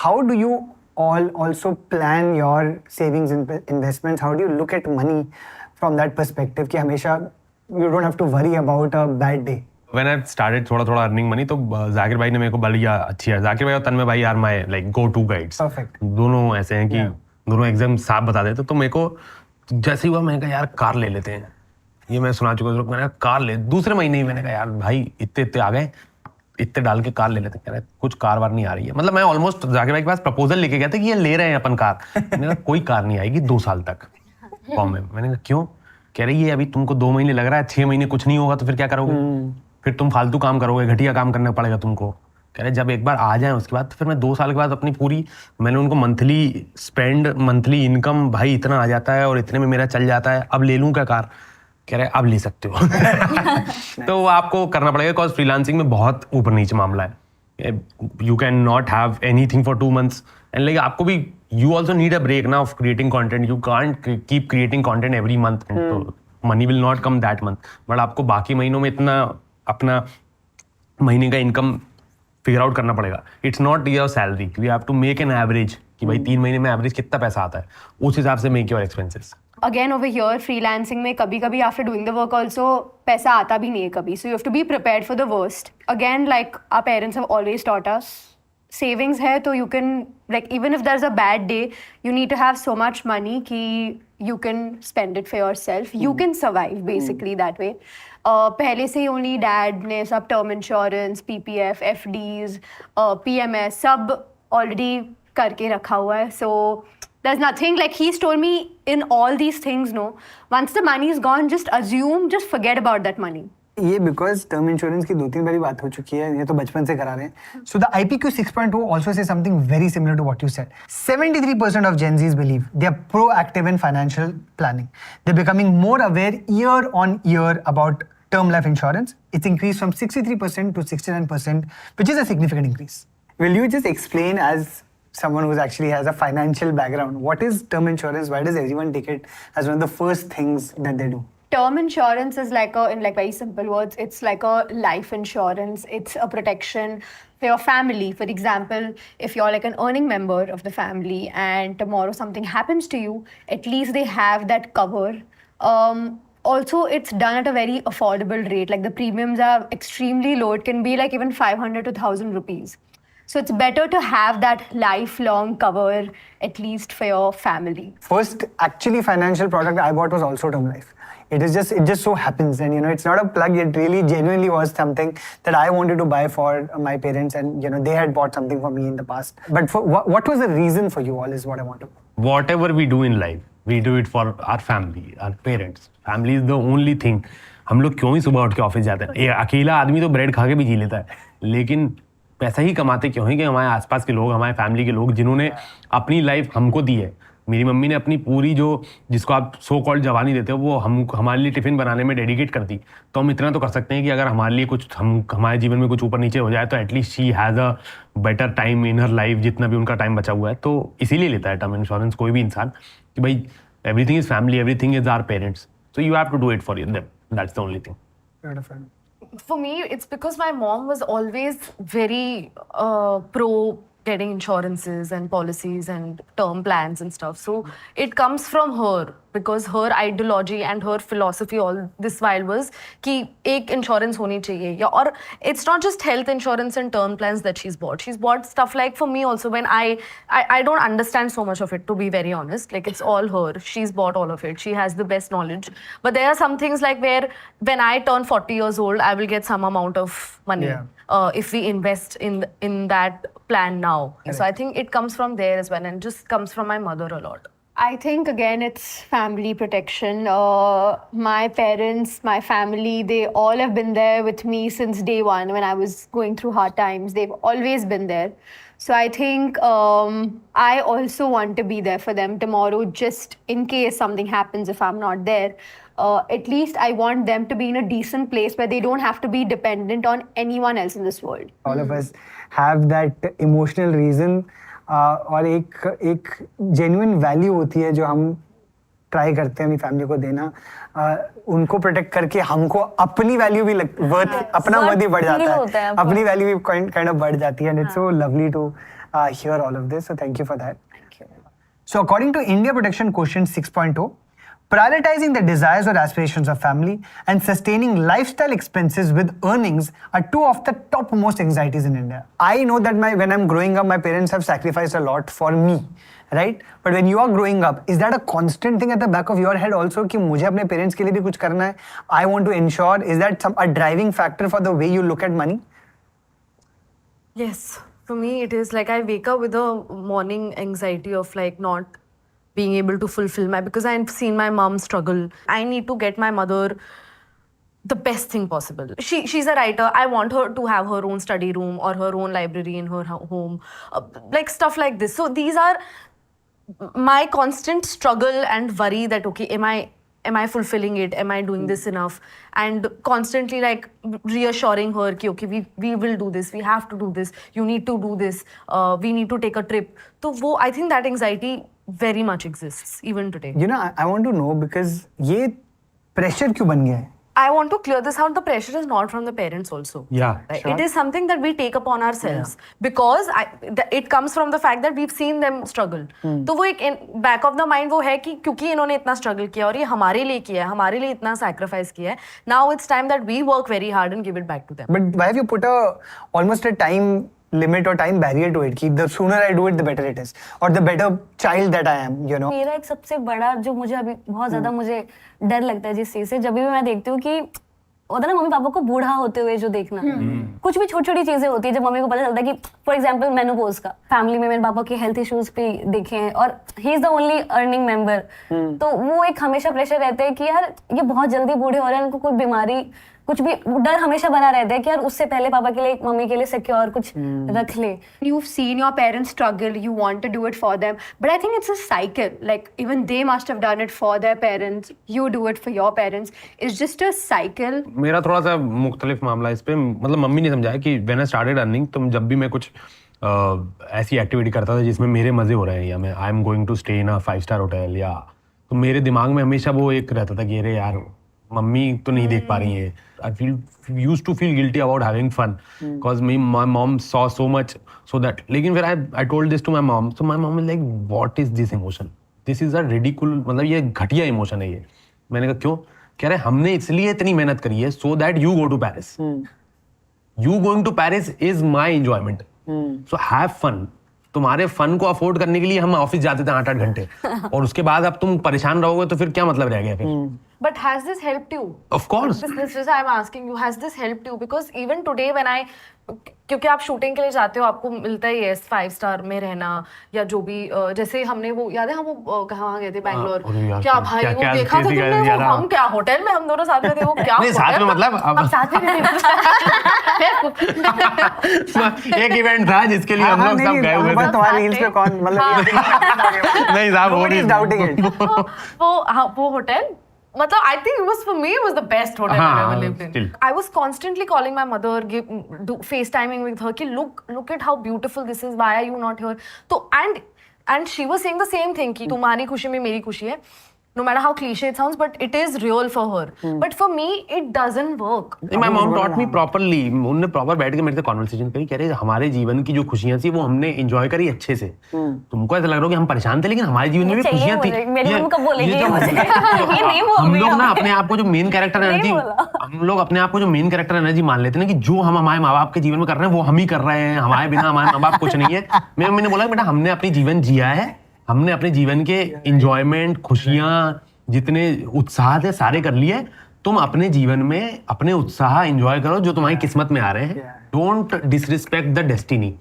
how do you all also plan your savings and investments? How do you look at money from that perspective कि हमेशा you don't have to worry about a bad day? When I started थोड़ा earning money तो जाकिर भाई ने मेरे को बढ़िया अच्छी है, जाकिर भाई और तन्मय भाई are my like go to guides. Perfect. दोनों ऐसे हैं कि दोनों एग्जाम साफ बता देते। तो मेरे को जैसे ही हुआ मैंने कहा यार कार ले लेते हैं, ये मैं सुना चुका हूँ। मैंने कहा कार ले, दूसरे महीने ही मैंने कहा यार भाई इतने आ गए, इतने डाल के कार ले लेते हैं। कह रहे कुछ कार वार नहीं आ रही है। मतलब मैं ऑलमोस्ट जाकिर भाई के पास प्रपोजल लेके गया था कि ये ले रहे हैं अपन कार। मैंने कहा कोई कार नहीं आएगी 2 साल तक फॉर्म में। मैंने कहा क्यों? कह रही है अभी तुमको 2 महीने लग रहा है, 6 महीने कुछ नहीं होगा तो फिर क्या करोगे? फिर तुम फालतू काम करोगे, घटिया काम करना पड़ेगा तुमको। कह रहे जब एक बार आ जाए उसके बाद फिर मैं 2 साल के बाद अपनी पूरी, मैंने उनको मंथली स्पेंड, मंथली इनकम भाई इतना आ जाता है और इतने में मेरा चल जाता है, अब ले लूँ क्या कार? कह रहे अब ले सकते हो। तो वो आपको करना पड़ेगा बिकॉज फ्रीलांसिंग में बहुत ऊपर नीचे मामला है। You can not have anything for 2 months and like आपको भी you also need a break ना of creating content. You can't keep creating content every month, तो money will not come that month. But आपको बाकी महीनों में इतना अपना महीने का इनकम फिगर आउट करना पड़ेगा। It's not your salary, you have to make an average कि भाई 3 महीने में एवरेज कितना पैसा आता है, उस हिसाब से make your expenses. Again over here freelancing में कभी कभी after doing the work also पैसा आता भी नहीं है कभी, so you have to be prepared for the worst. Again like our parents have always taught us savings है तो you can like even if there's a bad day you need to have so much money कि you can spend it for yourself. You can survive basically that way. पहले से ही only dad ने सब term insurance, PPF, FDs, PMS सब already करके रखा हुआ है, so there's nothing like he's told me in all these things, no, once the money is gone just assume, just forget about that money. ये because term insurance की 2-3 बारी बात हो चुकी है, ये तो बचपन से करा रहे हैं। So the IPQ 6.0 also says something very similar to what you said. 73% of Gen Zs believe they are proactive in financial planning. They're becoming more aware year on year about term life insurance. It's increased from 63% to 69%, which is a significant increase. Will you just explain, as someone who actually has a financial background, what is term insurance? Why does everyone take it as one of the first things that they do? Term insurance is like in like very simple words, it's like a life insurance. It's a protection for your family. For example, if you're like an earning member of the family and tomorrow something happens to you, at least they have that cover. Also, it's done at a very affordable rate. Like the premiums are extremely low. It can be like even 500 to 1,000 rupees. So it's better to have that lifelong cover at least for your family. First actually financial product I bought was also term life. It just so happens, and you know, it's not a plug. It really genuinely was something that I wanted to buy for my parents, and you know, they had bought something for me in the past. But for what was the reason for you all is what I want to know. Whatever we do in life, we do it for our family, our parents. Family is the only thing. हम लोग क्यों ही सुबह उठ के office जाते हैं? ये अकेला आदमी तो ब्रेड खा के भी जी लेता है, लेकिन पैसा ही कमाते क्यों हैं? कि हमारे आसपास के लोग, हमारे फैमिली के लोग जिन्होंने अपनी लाइफ हमको दी है। मेरी मम्मी ने अपनी पूरी जो जिसको आप सो कॉल्ड जवानी देते हो वो हमारे लिए टिफिन बनाने में डेडिकेट कर दी। तो हम इतना तो कर सकते हैं कि अगर हमारे लिए कुछ हमारे जीवन में कुछ ऊपर नीचे हो जाए तो at least she has a better time in her life, जितना भी उनका टाइम बचा हुआ है। तो इसीलिए लेता है टर्म इंश्योरेंस कोई भी इंसान कि भाई everything is family, everything is our parents, so you have to do it for them, that's the only thing. For me, it's because my mom was always very pro getting insurances and policies and term plans and stuff. So it comes from her because her ideology and her philosophy all this while was कि एक insurance होनी चाहिए या और it's not just health insurance and term plans that she's bought. She's bought stuff like for me also when I don't understand so much of it, to be very honest. Like it's all her. She's bought all of it. She has the best knowledge. But there are some things like where when I turn 40 years old, I will get some amount of money. Yeah. If we invest in that plan now. Correct. So I think it comes from there as well and just comes from my mother a lot. I think again it's family protection. My parents, my family, they all have been there with me since day one when I was going through hard times. They've always been there. So I think I also want to be there for them tomorrow just in case something happens if I'm not there. At least I want them to be in a decent place where they don't have to be dependent on anyone else in this world. All of us have that emotional reason और एक genuine value होती है जो हम try करते हैं अपनी family को देना, उनको प्रोटेक्ट करके हमको अपनी वैल्यू भी वर्थ अपना वर्थ ही बढ़ जाता है, अपनी वैल्यू भी काइंड ऑफ बढ़ जाती है, and it's so lovely to hear all of this. So thank you for that. So according to India Protection Quotient 6.0, prioritizing the desires or aspirations of family and sustaining lifestyle expenses with earnings are two of the topmost anxieties in India. I know that when I'm growing up, my parents have sacrificed a lot for me, right? But when you are growing up, is that a constant thing at the back of your head also कि मुझे अपने parents के लिए भी कुछ करना है? I want to ensure. Is that a driving factor for the way you look at money? Yes, for me it is like I wake up with a morning anxiety of like not being able to fulfill because I've seen my mom struggle. I need to get my mother the best thing possible. She's a writer. I want her to have her own study room or her own library in her home, like stuff like this. So these are my constant struggle and worry that okay, am I fulfilling it? Am I doing this enough? And constantly like reassuring her कि okay, we will do this. We have to do this. You need to do this. We need to take a trip. So वो I think that anxiety very much exists even today. You know, I want to know because ये pressure क्यों बन गया है? I want to clear this out. The pressure is not from the parents also. Yeah, Right? sure. It is something that we take upon ourselves because it comes from the fact that we've seen them struggle. तो वो एक back of the mind वो है कि क्योंकि इन्होंने इतना struggle किया और ये हमारे लिए किया है, हमारे लिए इतना sacrifice किया है. Now it's time that we work very hard and give it back to them. But why have you put almost a time limit or time barrier to it? कि the sooner I do it, the better it is, or the better child that I am, you know? मेरा एक सबसे बड़ा जो मुझे अभी बहुत ज्यादा मुझे डर लगता है जिस चीज से, जब भी मैं देखती हूँ कि होता है ना मम्मी पापा को बूढ़ा होते हुए जो देखना, कुछ भी छोटी छोटी चीजें होती है जब मम्मी को पता चलता है कि फॉर एग्जांपल मेनोपॉज का फैमिली में मेरे पापा के हेल्थ इश्यूज भी देखे हैं और he is the only earning member, तो वो एक हमेशा प्रेशर रहता है कि यार ये बहुत जल्दी बूढ़े हो रहे हैं, इनको कोई बीमारी कुछ भी डर हमेशा बना रहता है कि यार उससे पहले पापा के लिए मम्मी के लिए सिक्योर कुछ रख ले. You've seen your parents struggle, you want to do it for them, but I think it's a cycle. Like even they must have done it for their parents, you do it for your parents. It's just a cycle. मेरा थोड़ा सा मुख्तलिफ मामला इस पे, मतलब mummy ने समझाया कि व्हेन आई स्टार्टेड अर्निंग, तो जब भी मैं कुछ ऐसी एक्टिविटी करता था जिसमें मेरे मजे हो रहे हैं या मैं I am going to stay in a 5-star hotel, या तो मेरे दिमाग में हमेशा वो एक रहता था कि अरे यार मम्मी तो नहीं देख पा रही है. I used to feel guilty about having fun because my mom saw so much, so that लेकिन फिर I told this to my mom, so my mom is like, what is this emotion? This is a ridiculous, मतलब ये घटिया emotion है ये. मैंने कहा क्यों? कह रहे हमने इसलिए इतनी मेहनत करी है so that you go to Paris. You going to Paris is my enjoyment. So have fun. तुम्हारे फन को अफोर्ड करने के लिए हम ऑफिस जाते थे 8-8 घंटे और उसके बाद अब तुम परेशान रहोगे तो फिर क्या मतलब रह गया फिर? But has this helped you? Of course. This is I'm asking you, has this helped you? Because even today when क्योंकि आप शूटिंग के लिए जाते हो, आपको मिलता ही है 5-star में रहना या जो भी, जैसे हमने वो याद है हम वो कहाँ गए थे बैंगलोर, क्या भाई वो देखा था तुमने, वो हम क्या होटल में हम दोनों साथ में थे, वो क्या नहीं साथ में मतलब अब साथ में एक इवेंट था जिसके लिए हम लोग सब गए हुए थे. तुम्हारे रील्स पे कौन मतलब नहीं साहब वो Nobody is doubting it. वो होटल मतलब I think it was the best hotel I've ever lived in. Still. I was constantly calling my mother, FaceTiming with her कि look at how beautiful this is, why are you not here? तो and she was saying the same thing कि तुम्हारी खुशी में मेरी खुशी है. No matter how cliche it sounds, but it is real for her. But for me, it doesn't work. My mom taught me properly. उन्होंने proper बैठ के मेरे से कॉन्वर्सेशन करी, कह रहे हमारे जीवन की जो खुशियां थी वो हमने एंजॉय करी अच्छे से. तुमको ऐसा लग रहा हो कि हम परेशान थे, लेकिन हमारे जीवन में भी खुशियां थी. मेरी मम्मी कब बोलेगी ये नहीं बोल हम रही लोग ना है। अपने आप को जो मेन कैरेक्टर एनर्जी, हम लोग अपने आप को जो मेन कैरेक्टर एनर्जी मान लेते हैं ना कि जो हम हमारे माँ बाप के जीवन में कर रहे हैं वो हम ही कर रहे हैं, हमारे बिना हमारे माँ बाप कुछ नहीं है. मेरी मम्मी ने बोला बेटा हमने अपनी जीवन जिया है, हमने अपने जीवन के एंजॉयमेंट खुशियां जितने उत्साह थे सारे कर लिए. तुम अपने जीवन में अपने उत्साह एंजॉय करो जो तुम्हारी किस्मत में आ रहे हैं. Don't disrespect the destiny,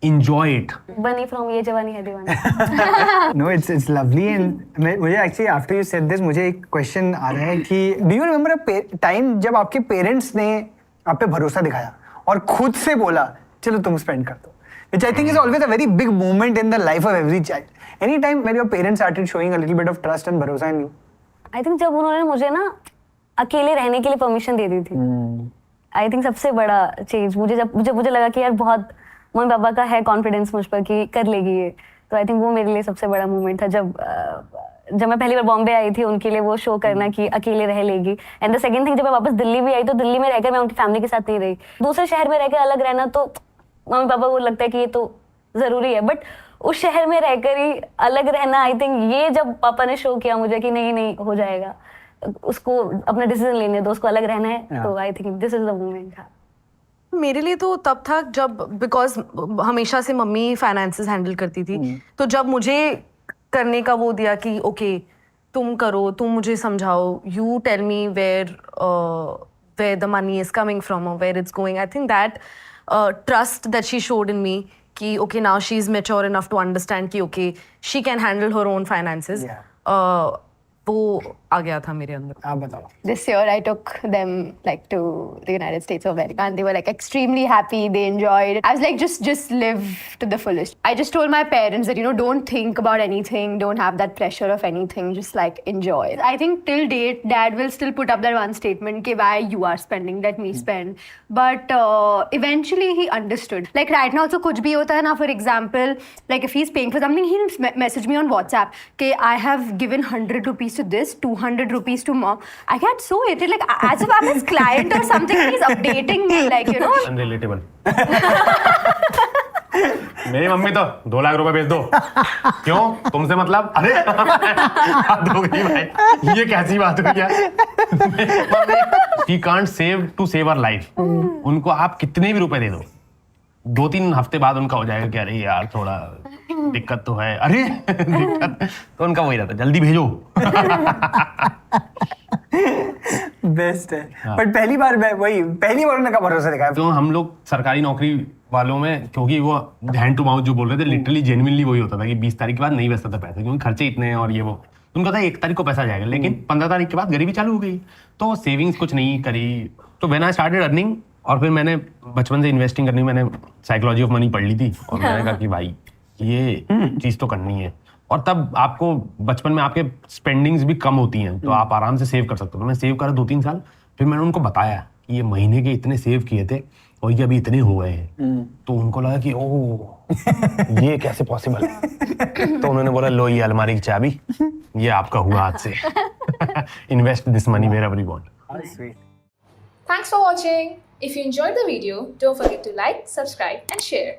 enjoy it. बनी फ्रॉम ये जवानी है दीवानी. No, it's lovely and मुझे actually after you said this मुझे एक question आ रहा है कि do you remember a time जब आपके पेरेंट्स ने आप पे भरोसा दिखाया और खुद से बोला चलो तुम स्पेंड कर दो, which I think is always a very big moment in the life of every child. Any time when your parents started showing a little bit of trust and भरोसा in you? आई थिंक जब उन्होंने मुझे ना अकेले रहने के लिए permission दे दी थी, आई थिंक सबसे बड़ा चीज मुझे लगा कि यार बहुत मम्मी पापा का है कॉन्फिडेंस मुझ पर कि कर लेगी ये, तो आई थिंक वो मेरे लिए सबसे बड़ा मोमेंट था जब मैं पहली बार बॉम्बे आई थी उनके लिए वो शो करना कि अकेले रह लेगी. एंड द सेकंड थिंग जब मैं वापस दिल्ली भी आई तो दिल्ली में रहकर मैं उनकी फैमिली के साथ नहीं रही, दूसरे शहर में रहकर अलग रहना तो मम्मी पापा को लगता है कि ये तो जरूरी है, बट उस शहर में रहकर ही अलग रहना, आई थिंक ये जब पापा ने शो किया मुझे कि नहीं नहीं हो जाएगा, उसको अपना डिसीजन लेने दो, उसको अलग रहना है, तो I think this is the moment. मेरे लिए तो तब था जब, बिकॉज हमेशा से मम्मी फाइनेंसेस हैंडल करती थी, तो जब मुझे करने का वो दिया कि ओके तुम करो, तुम मुझे समझाओ, you tell me where the money is coming from or where it's going. I think that trust that she showed in me कि okay now she's mature enough to understand कि okay she can handle her own finances. वो आ गया था मेरे अंदर। आप बताओ। This year I took them like to the United States of America and they were like extremely happy. They enjoyed it. I was like, just live to the fullest. I just told my parents that, you know, don't think about anything. Don't have that pressure of anything. Just like enjoy. I think till date, Dad will still put up that one statement, कि why you are spending, let me spend. But eventually he understood. Like right now also कुछ भी होता है ना, for example, like if he's paying for something, he'll message me on WhatsApp, कि I have given 100 rupees to this, 200 rupees to mom. I get so irritated, like as if I'm his client or something. He's updating me, like, you know. Unrelatable. मेरी mummy तो 2 लाख रुपए भेज दो। क्यों? तुमसे मतलब? अरे बात हो गई भाई, ये कैसी बात हुई यार? She can't save to save her life. उनको आप कितने भी रुपए दे दो, 2-3 हफ्ते बाद उनका हो जाएगा कि अरे यार थोड़ा दिक्कत तो है, अरे दिक्कत, तो उनका वही रहता है, जल्दी भेजो। बेस्ट है। बट पहली बार उनका भरोसा दिखाया। तो हम लोग सरकारी नौकरी वालों में, क्योंकि वो हैंड टू माउथ जो बोल रहे थे, लिटरली जेन्युइनली वही होता था कि 20 तारीख के बाद नहीं बचता था पैसा, क्योंकि खर्चे इतने हैं और ये वो। उनको था 1 तारीख को पैसा जाएगा, लेकिन 15 तारीख के बाद गरीबी चालू हो गई, तो सेविंग्स कुछ नहीं करी। तो व्हेन आई स्टार्टेड अर्निंग, और फिर मैंने बचपन से इन्वेस्टिंग करनी, मैंने साइकोलॉजी ऑफ मनी पढ़ ली थी, और मैंने कहा कि भाई ये चीज़ तो करनी है। और तब आपको बचपन में आपके स्पेंडिंग्स भी कम होती हैं, तो आप आराम से सेव कर सकते हो। मैं सेव करा 2-3 साल, फिर मैंने उनको बताया कि ये महीने के इतने सेव किए थे और ये अभी इतने हो गए हैं। तो उनको लगा कि ओह ये कैसे पॉसिबल है। तो उन्होंने बोला लो ये अलमारी की चाबी, ये आपका हुआ आज से। Invest this money wherever you want. Thanks for watching. If you enjoyed the video, don't forget to like, subscribe and share.